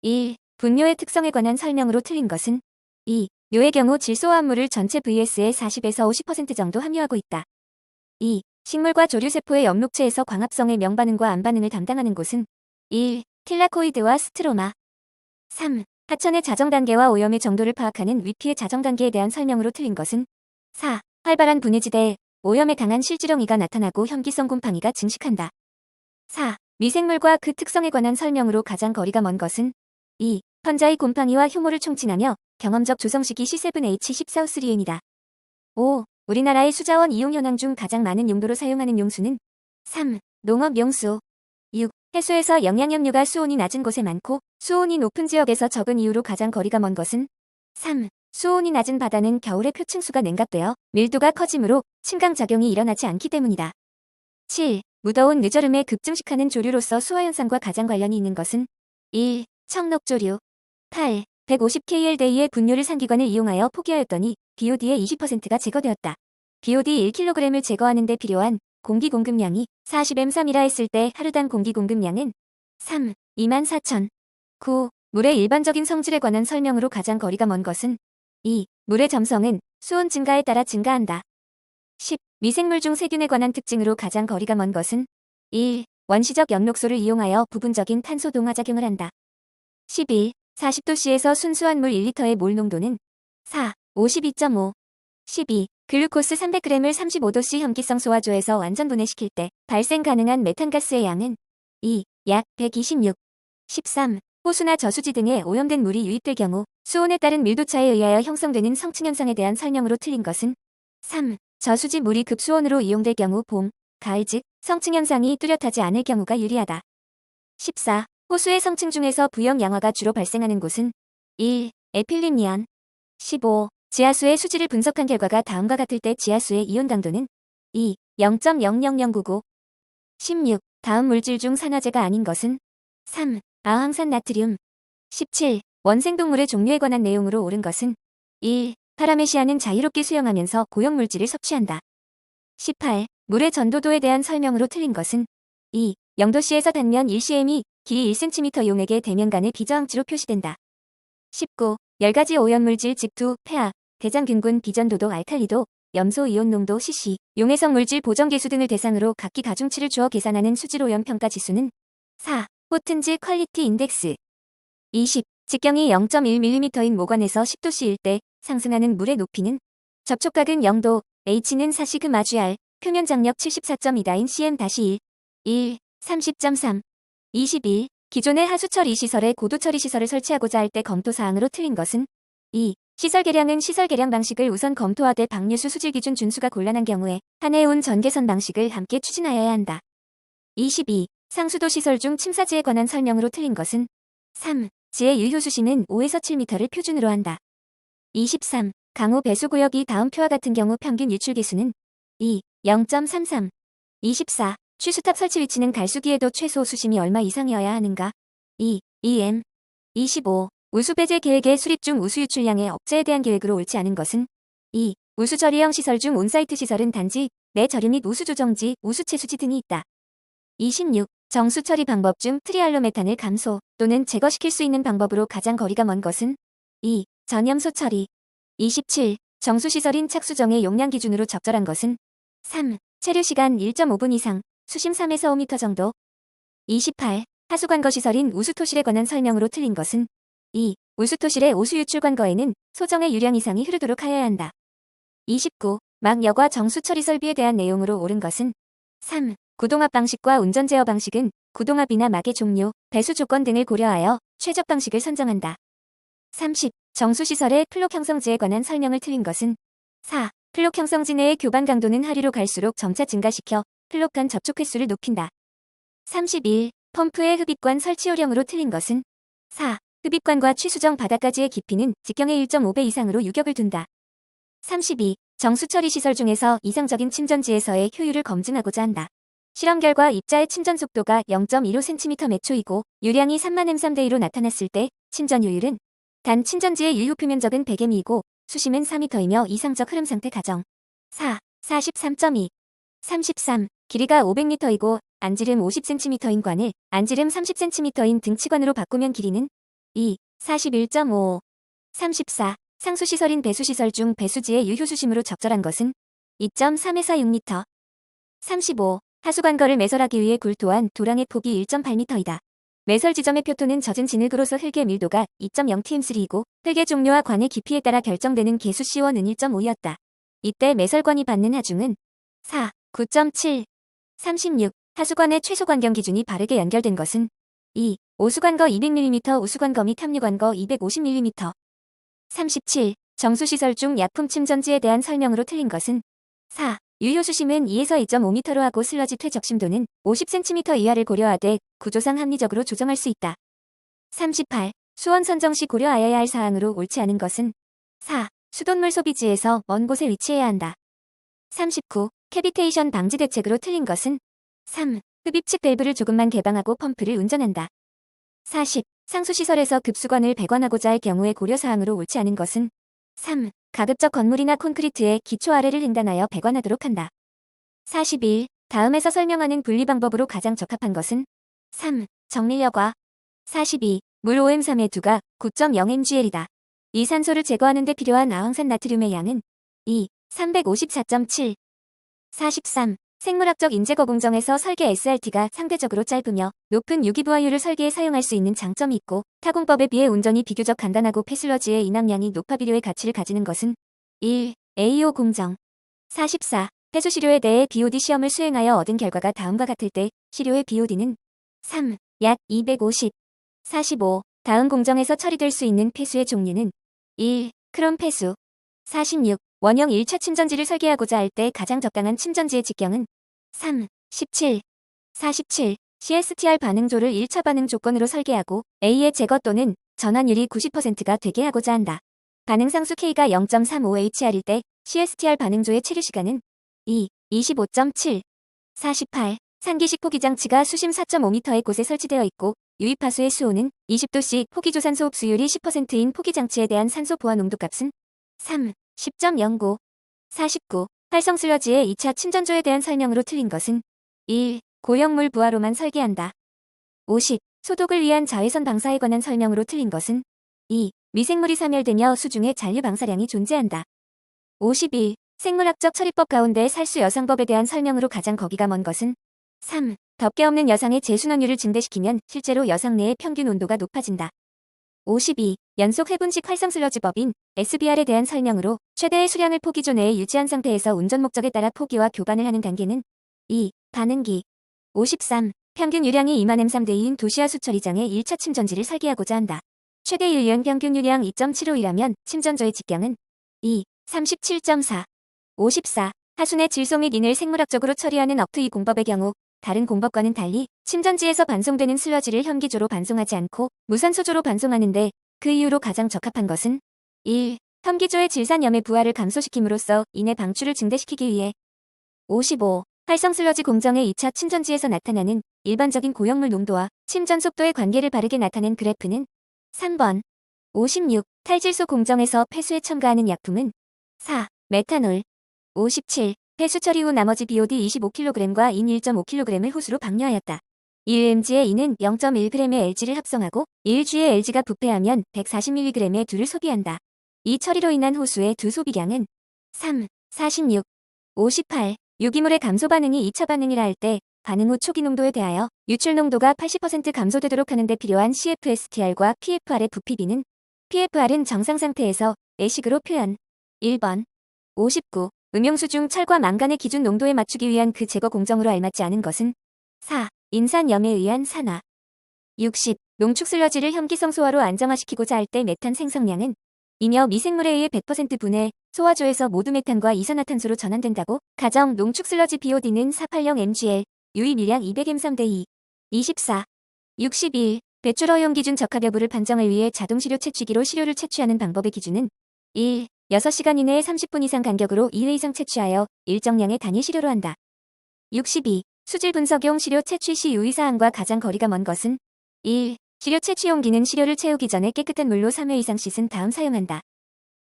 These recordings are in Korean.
1. 분뇨의 특성에 관한 설명으로 틀린 것은 2. 뇨의 경우 질소화합물을 전체 vs의 40에서 50% 정도 함유하고 있다. 2. 식물과 조류세포의 엽록체에서 광합성의 명반응과 암반응을 담당하는 곳은 1. 틸라코이드와 스트로마. 3. 하천의 자정단계와 오염의 정도를 파악하는 위피의 자정단계에 대한 설명으로 틀린 것은 4. 활발한 분해지대에 오염에 강한 실지렁이가 나타나고 혐기성 곰팡이가 증식한다. 4. 미생물과 그 특성에 관한 설명으로 가장 거리가 먼 것은 2. 펀자의 곰팡이와 효모를 총칭하며 경험적 조성식이 C7H14O3N이다. 5. 우리나라의 수자원 이용 현황 중 가장 많은 용도로 사용하는 용수는 3. 농업 용수. 6. 해수에서 영양염류가 수온이 낮은 곳에 많고 수온이 높은 지역에서 적은 이유로 가장 거리가 먼 것은 3. 수온이 낮은 바다는 겨울에 표층수가 냉각되어 밀도가 커지므로 침강작용이 일어나지 않기 때문이다. 7. 무더운 늦여름에 급증식하는 조류로서 수화현상과 가장 관련이 있는 것은 1. 청록조류. 8. 150kL대의 분뇨를 산기관을 이용하여 포기하였더니 BOD의 20%가 제거되었다. BOD 1kg을 제거하는 데 필요한 공기 공급량이 40ml 했을 때 하루당 공기 공급량은 3. 24,000. 9. 물의 일반적인 성질에 관한 설명으로 가장 거리가 먼 것은 2. 물의 점성은 수온 증가에 따라 증가한다. 10. 미생물 중 세균에 관한 특징으로 가장 거리가 먼 것은 1. 원시적 엽록소를 이용하여 부분적인 탄소 동화작용을 한다. 11. 40도씨에서 순수한 물 1리터의 몰 농도는 4. 52.5. 12. 글루코스 300g을 35도씨 혐기성 소화조에서 완전 분해시킬 때 발생 가능한 메탄가스의 양은 2. 약 126. 13. 호수나 저수지 등에 오염된 물이 유입될 경우 수온에 따른 밀도차에 의하여 형성되는 성층현상에 대한 설명으로 틀린 것은 3. 저수지 물이 급수온으로 이용될 경우 봄, 가을 즉 성층현상이 뚜렷하지 않을 경우가 유리하다. 14. 호수의 성층 중에서 부영 양화가 주로 발생하는 곳은 1. 에필린리안. 15. 지하수의 수질을 분석한 결과가 다음과 같을 때 지하수의 이온 강도는 2. 0.00099. 16. 다음 물질 중 산화제가 아닌 것은 3. 아황산 나트륨. 17. 원생동물의 종류에 관한 내용으로 옳은 것은 1. 파라메시아는 자유롭게 수영하면서 고용물질을 섭취한다. 18. 물의 전도도에 대한 설명으로 틀린 것은 2. 0도씨에서 단면 1cm이 길이 1cm 용액의 대면간의 비저항치로 표시된다. 19. 10가지 오염물질 직두, 폐화, 대장균군, 비전도도, 알칼리도, 염소 이온 농도 cc, 용해성 물질 보정계수 등을 대상으로 각기 가중치를 주어 계산하는 수질오염 평가 지수는 4. 포튼지 퀄리티 인덱스. 20. 직경이 0.1mm인 모관에서 10도씨일 때 상승하는 물의 높이는 접촉각은 0도, H는 4시그마/g/R, 표면 장력 74.2다인 cm-1. 1. 30.3. 21. 기존의 하수처리 시설에 고도처리 시설을 설치하고자 할 때 검토사항으로 틀린 것은 2. 시설 개량은 시설 개량 방식을 우선 검토하되 방류수 수질 기준 준수가 곤란한 경우에 한 해온 전개선 방식을 함께 추진하여야 한다. 22. 상수도 시설 중 침사지에 관한 설명으로 틀린 것은 3. 지의 유효수시는 5에서 7m를 표준으로 한다. 23. 강우 배수구역이 다음 표와 같은 경우 평균 유출계수는 2. 0.33. 24. 취수탑 설치 위치는 갈수기에도 최소 수심이 얼마 이상이어야 하는가? 2. EM. 25. 우수배제 계획의 수립 중 우수 유출량의 억제에 대한 계획으로 옳지 않은 것은 2. 우수처리형 시설 중 온사이트 시설은 단지 내 절유 및 우수조정지, 우수채수지 등이 있다. 26. 정수처리 방법 중 트리알로메탄을 감소 또는 제거시킬 수 있는 방법으로 가장 거리가 먼 것은 2. 전염소 처리. 27. 정수시설인 착수정의 용량 기준으로 적절한 것은 3. 체류시간 1.5분 이상, 수심 3에서 5m 정도. 28. 하수관거시설인 우수토실에 관한 설명으로 틀린 것은 2. 우수토실의 오수유출관거에는 소정의 유량 이상이 흐르도록 하여야 한다. 29. 막여과 정수처리 설비에 대한 내용으로 옳은 것은 3. 구동압 방식과 운전 제어 방식은 구동압이나 막의 종류, 배수 조건 등을 고려하여 최적 방식을 선정한다. 30. 정수시설의 플록 형성지에 관한 설명을 틀린 것은 4. 플록 형성지 내의 교반 강도는 하류로 갈수록 점차 증가시켜 플록 간 접촉 횟수를 높인다. 31. 펌프의 흡입관 설치 요령으로 틀린 것은 4. 흡입관과 취수정 바닥까지의 깊이는 직경의 1.5배 이상으로 유격을 둔다. 32. 정수처리 시설 중에서 이상적인 침전지에서의 효율을 검증하고자 한다. 실험 결과 입자의 침전 속도가 0.15cm/초이고 유량이 30,000 m/3대2로 나타났을 때 침전 효율은 단 침전지의 유효 표면적은 100m이고 수심은 4m이며 이상적 흐름 상태 가정. 4. 43.2. 33. 길이가 500m이고 안지름 50cm인 관을 안지름 30cm인 등치관으로 바꾸면 길이는 2. 41.55. 34. 상수시설인 배수시설 중 배수지의 유효수심으로 적절한 것은 2.3에서 6m. 35. 하수관거를 매설하기 위해 굴토한 도랑의 폭이 1.8m이다. 매설 지점의 표토는 젖은 진흙으로서 흙의 밀도가 2.0tm3이고 흙의 종류와 관의 깊이에 따라 결정되는 개수 C1은 1.5였다. 이때 매설관이 받는 하중은 4. 9.7. 36. 하수관의 최소 관경 기준이 바르게 연결된 것은 2. 오수관거 200mm, 우수관거 및 합류관거 250mm. 37. 정수시설 중 약품 침전지에 대한 설명으로 틀린 것은 4. 유효수심은 2에서 2.5m로 하고 슬러지 퇴적심도는 50cm 이하를 고려하되 구조상 합리적으로 조정할 수 있다. 38. 수원 선정 시 고려하여야 할 사항으로 옳지 않은 것은 4. 수돗물 소비지에서 먼 곳에 위치해야 한다. 39. 캐비테이션 방지 대책으로 틀린 것은 3. 흡입식 밸브를 조금만 개방하고 펌프를 운전한다. 40. 상수시설에서 급수관을 배관하고자 할 경우에 고려사항으로 옳지 않은 것은 3. 가급적 건물이나 콘크리트에 기초 아래를 횡단하여 배관하도록 한다. 41. 다음에서 설명하는 분리 방법으로 가장 적합한 것은 3. 정밀여과. 42. 물 OM3의 2가 9.0mgl이다. 이 산소를 제거하는 데 필요한 아황산 나트륨의 양은 2. 354.7. 43. 생물학적 인재거 공정에서 설계 SRT가 상대적으로 짧으며 높은 유기부하율을 설계에 사용할 수 있는 장점이 있고 타공법에 비해 운전이 비교적 간단하고 폐슬러지의 인항량이 높아 비료의 가치를 가지는 것은 1. AO 공정. 44. 폐수시료에 대해 BOD 시험을 수행하여 얻은 결과가 다음과 같을 때 시료의 BOD는 3. 약 250. 45. 다음 공정에서 처리될 수 있는 폐수의 종류는 1. 크롬 폐수. 46. 원형 1차 침전지를 설계하고자 할 때 가장 적당한 침전지의 직경은 3. 17. 47. CSTR 반응조를 1차 반응 조건으로 설계하고 A의 제거 또는 전환율이 90%가 되게 하고자 한다. 반응상수 K가 0.35HR일 때 CSTR 반응조의 체류 시간은 2. 25.7. 48. 산기식 포기장치가 수심 4.5m의 곳에 설치되어 있고 유입하수의 수온은 20도씨, 포기조산소 흡수율이 10%인 포기장치에 대한 산소 보화 농도값은 3. 10.09. 49. 활성 슬러지의 2차 침전조에 대한 설명으로 틀린 것은 1. 고형물 부하로만 설계한다. 50. 소독을 위한 자외선 방사에 관한 설명으로 틀린 것은 2. 미생물이 사멸되며 수중에 잔류 방사량이 존재한다. 51. 생물학적 처리법 가운데 살수 여상법에 대한 설명으로 가장 거기가 먼 것은 3. 덮개 없는 여상의 재순환율을 증대시키면 실제로 여상 내의 평균 온도가 높아진다. 52. 연속 해분식 활성 슬러지법인 SBR에 대한 설명으로 최대의 수량을 포기조 내에 유지한 상태에서 운전 목적에 따라 포기와 교반을 하는 단계는 2. 반응기. 53. 평균 유량이 2만 M3대인 도시화 수처리장에 1차 침전지를 설계하고자 한다. 최대 일륜 평균 유량 2.75이라면 침전조의 직경은 2. 37.4. 54. 하수내 질소 및 인을 생물학적으로 처리하는 업트 이 공법의 경우 다른 공법과는 달리 침전지에서 반송되는 슬러지를 현기조로 반송하지 않고 무산소조로 반송하는데 그 이유로 가장 적합한 것은 1. 현기조의 질산염의 부하를 감소시킴으로써 인의 방출을 증대시키기 위해 55. 활성 슬러지 공정의 2차 침전지에서 나타나는 일반적인 고형물 농도와 침전 속도의 관계를 바르게 나타낸 그래프는 3번. 56. 탈질소 공정에서 폐수에 첨가하는 약품은 4. 메탄올. 57. 폐수 처리 후 나머지 BOD 25kg과 인 1.5kg을 호수로 방류하였다. 1mg의 인은 0.1g의 LG를 합성하고 1g의 LG가 부패하면 140mg의 두를 소비한다. 이 처리로 인한 호수의 두 소비량은 3. 46. 58. 유기물의 감소 반응이 2차 반응이라 할 때 반응 후 초기 농도에 대하여 유출 농도가 80% 감소되도록 하는 데 필요한 CFSTR과 PFR의 부피 비는 PFR은 정상 상태에서 A식으로 표현. 1번. 59. 음용수 중 철과 망간의 기준 농도에 맞추기 위한 그 제거 공정으로 알맞지 않은 것은 4. 인산염에 의한 산화. 60. 농축 슬러지를 현기성 소화로 안정화시키고자 할 때 메탄 생성량은 이며 미생물에 의해 100% 분해, 소화조에서 모두 메탄과 이산화탄소로 전환된다고 가정 농축 슬러지 BOD는 480mgl, 유입유량 200m3대2. 24. 61. 배출 허용 기준 적합 여부를 판정을 위해 자동시료 채취기로 시료를 채취하는 방법의 기준은 1. 6시간 이내에 30분 이상 간격으로 2회 이상 채취하여 일정량의 단위 시료로 한다. 62. 수질 분석용 시료 채취 시 유의사항과 가장 거리가 먼 것은 1. 시료 채취용기는 시료를 채우기 전에 깨끗한 물로 3회 이상 씻은 다음 사용한다.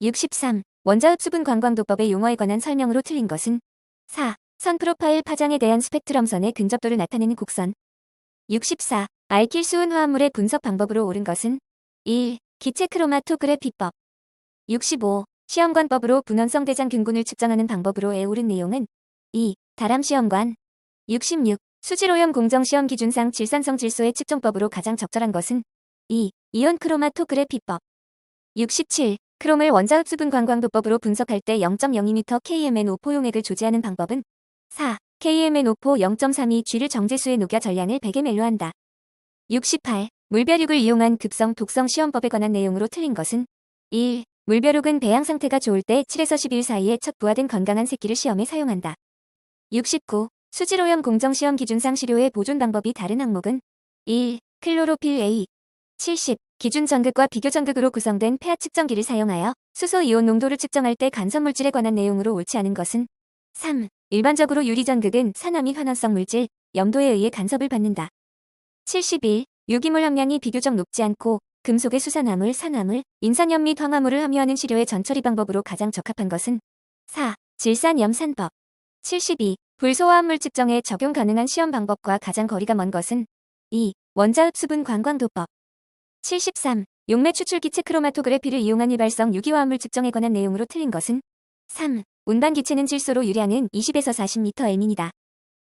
63. 원자흡수분 관광도법의 용어에 관한 설명으로 틀린 것은 4. 선 프로파일 파장에 대한 스펙트럼선의 근접도를 나타내는 곡선. 64. 알킬 수은 화합물의 분석 방법으로 옳은 것은 1. 기체 크로마토그래피법. 65. 시험관법으로 분원성 대장균군을 측정하는 방법으로에 오른 내용은 2. 다람시험관. 66. 수질오염 공정시험 기준상 질산성 질소의 측정법으로 가장 적절한 것은 2. 이온 크로마토그래피법. 67. 크롬을 원자흡수분 관광도법으로 분석할 때 0.02m KMNO 포용액을 조제하는 방법은 4. KMNO4 0.32G를 정제수에 녹여 전량을 100ml로 한다. 68. 물벼룩을 이용한 급성 독성 시험법에 관한 내용으로 틀린 것은 1. 물벼룩은 배양 상태가 좋을 때 7에서 10일 사이에 첫 부화된 건강한 새끼를 시험에 사용한다. 69. 수질오염 공정시험 기준상 시료의 보존 방법이 다른 항목은 1. 클로로필 A. 70. 기준 전극과 비교 전극으로 구성된 폐하 측정기를 사용하여 수소 이온 농도를 측정할 때 간섭물질에 관한 내용으로 옳지 않은 것은 3. 일반적으로 유리 전극은 산화 및 환원성 물질, 염도에 의해 간섭을 받는다. 71. 유기물 함량이 비교적 높지 않고 금속의 수산화물, 산화물, 인산염 및 황화물을 함유하는 시료의 전처리 방법으로 가장 적합한 것은 4. 질산염산법. 72. 불소화합물 측정에 적용 가능한 시험 방법과 가장 거리가 먼 것은 2. 원자흡수분 관광도법. 73. 용매 추출 기체 크로마토그래피를 이용한 일발성 유기화합물 측정에 관한 내용으로 틀린 것은 3. 운반 기체는 질소로 유량은 20에서 40ml이다.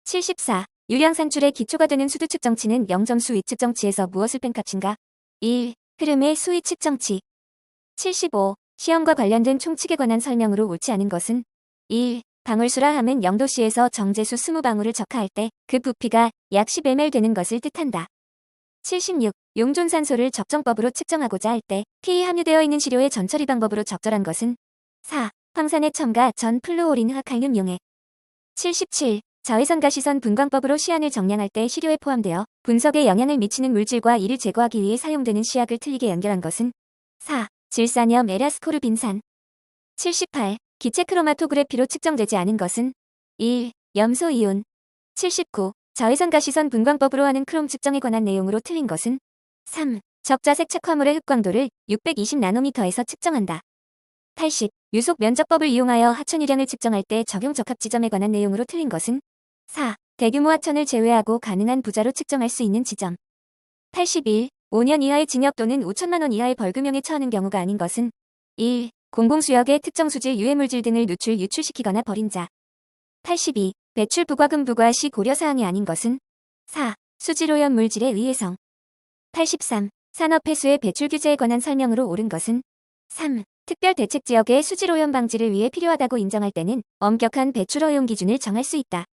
74. 유량 산출의 기초가 되는 수도 측정치는 0.수위 측정치에서 무엇을 뺀 값인가? 1. 흐름의 수위 측정치. 75. 시험과 관련된 총칙에 관한 설명으로 옳지 않은 것은 1. 방울수라 함은 0도씨에서 정제수 20방울을 적하할 때 그 부피가 약 10ml 되는 것을 뜻한다. 76. 용존산소를 적정법으로 측정하고자 할 때 P에 함유되어 있는 시료의 전처리 방법으로 적절한 것은 4. 황산의 첨가 전 플루오린 칼륨 용액. 77. 자외선 가시선 분광법으로 시안을 정량할 때 시료에 포함되어 분석에 영향을 미치는 물질과 이를 제거하기 위해 사용되는 시약을 틀리게 연결한 것은 4. 질산염 에라스코르빈산. 78. 기체 크로마토그래피로 측정되지 않은 것은 1. 염소이온. 79. 자외선 가시선 분광법으로 하는 크롬 측정에 관한 내용으로 틀린 것은 3. 적자색 착화물의 흑광도를 620나노미터에서 측정한다. 80. 유속 면적법을 이용하여 하천 유량을 측정할 때 적용 적합 지점에 관한 내용으로 틀린 것은 4. 대규모 하천을 제외하고 가능한 부자로 측정할 수 있는 지점. 81. 5년 이하의 징역 또는 5천만 원 이하의 벌금형에 처하는 경우가 아닌 것은 1. 공공수역에 특정 수질 유해물질 등을 유출시키거나 버린 자. 82. 배출 부과금 부과 시 고려사항이 아닌 것은 4. 수질오염 물질의 의해성. 83. 산업폐수의 배출 규제에 관한 설명으로 옳은 것은 3. 특별 대책 지역의 수질오염 방지를 위해 필요하다고 인정할 때는 엄격한 배출 허용 기준을 정할 수 있다.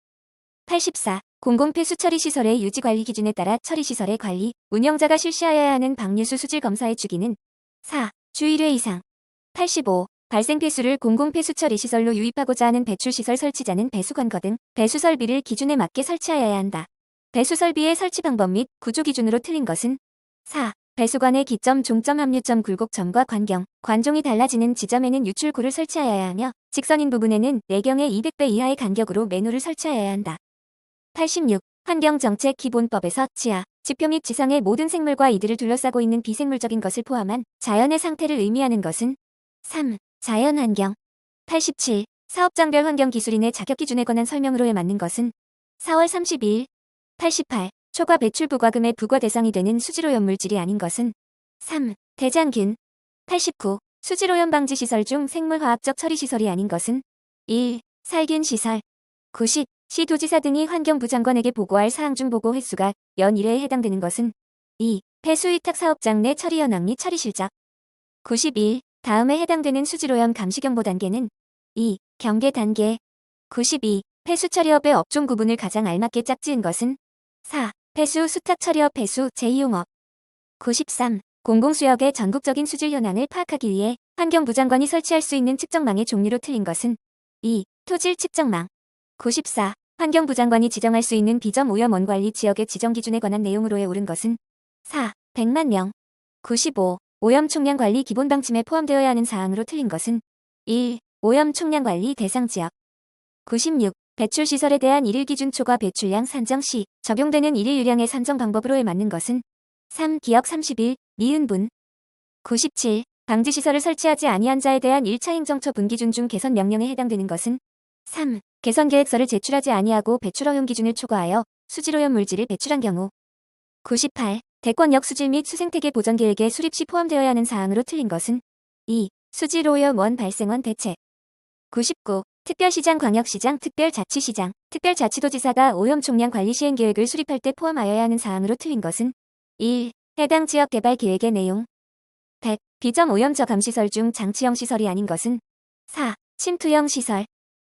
84. 공공폐수 처리시설의 유지관리 기준에 따라 처리시설의 관리, 운영자가 실시하여야 하는 방류수 수질 검사의 주기는 4. 주 1회 이상. 85. 발생폐수를 공공폐수 처리시설로 유입하고자 하는 배출시설 설치자는 배수관거 등 배수설비를 기준에 맞게 설치하여야 한다. 배수설비의 설치 방법 및 구조 기준으로 틀린 것은 4. 배수관의 기점, 종점, 합류점, 굴곡점과 관경, 관종이 달라지는 지점에는 유출구를 설치하여야 하며 직선인 부분에는 내경의 200배 이하의 간격으로 매누를 설치하여야 한다. 86. 환경정책 기본법에서 지하, 지표 및 지상의 모든 생물과 이들을 둘러싸고 있는 비생물적인 것을 포함한 자연의 상태를 의미하는 것은 3. 자연환경. 87. 사업장별 환경기술인의 자격기준에 관한 설명으로에 맞는 것은 4월 32일. 88. 초과 배출 부과금의 부과 대상이 되는 수질오염 물질이 아닌 것은 3. 대장균. 89. 수질오염 방지시설 중 생물화학적 처리시설이 아닌 것은 1. 살균시설. 90. 시도지사 등이 환경부 장관에게 보고할 사항 중 보고 횟수가 연 1회에 해당되는 것은 2. 폐수위탁 사업장 내 처리 현황 및 처리 실적. 91. 다음에 해당되는 수질오염 감시경보 단계는 2. 경계 단계. 92. 폐수 처리업의 업종 구분을 가장 알맞게 짝지은 것은 4. 폐수 수탁 처리업 폐수 제2용업. 93. 공공수역의 전국적인 수질 현황을 파악하기 위해 환경부 장관이 설치할 수 있는 측정망의 종류로 틀린 것은 2. 토질 측정망. 94. 환경부 장관이 지정할 수 있는 비점 오염 원관리 지역의 지정 기준에 관한 내용으로에 옳은 것은 4. 100만 명. 95. 오염 총량 관리 기본 방침에 포함되어야 하는 사항으로 틀린 것은 1. 오염 총량 관리 대상 지역. 96. 배출시설에 대한 일일 기준 초과 배출량 산정 시 적용되는 일일 유량의 산정 방법으로에 맞는 것은 3. 기억 31. 미은분. 97. 방지시설을 설치하지 아니한 자에 대한 1차 행정처 분기준 중 개선 명령에 해당되는 것은 3. 개선계획서를 제출하지 아니하고 배출 허용 기준을 초과하여 수질오염 물질을 배출한 경우. 98. 대권역 수질 및 수생태계 보전 계획의 수립 시 포함되어야 하는 사항으로 틀린 것은 2. 수질 오염 원 발생원 대책. 99. 특별시장, 광역시장, 특별자치시장, 특별자치도지사가 오염 총량 관리 시행 계획을 수립할 때 포함하여야 하는 사항으로 틀린 것은 1. 해당 지역 개발 계획의 내용. 100. 비점 오염 저감 시설 중 장치형 시설이 아닌 것은 4. 침투형 시설.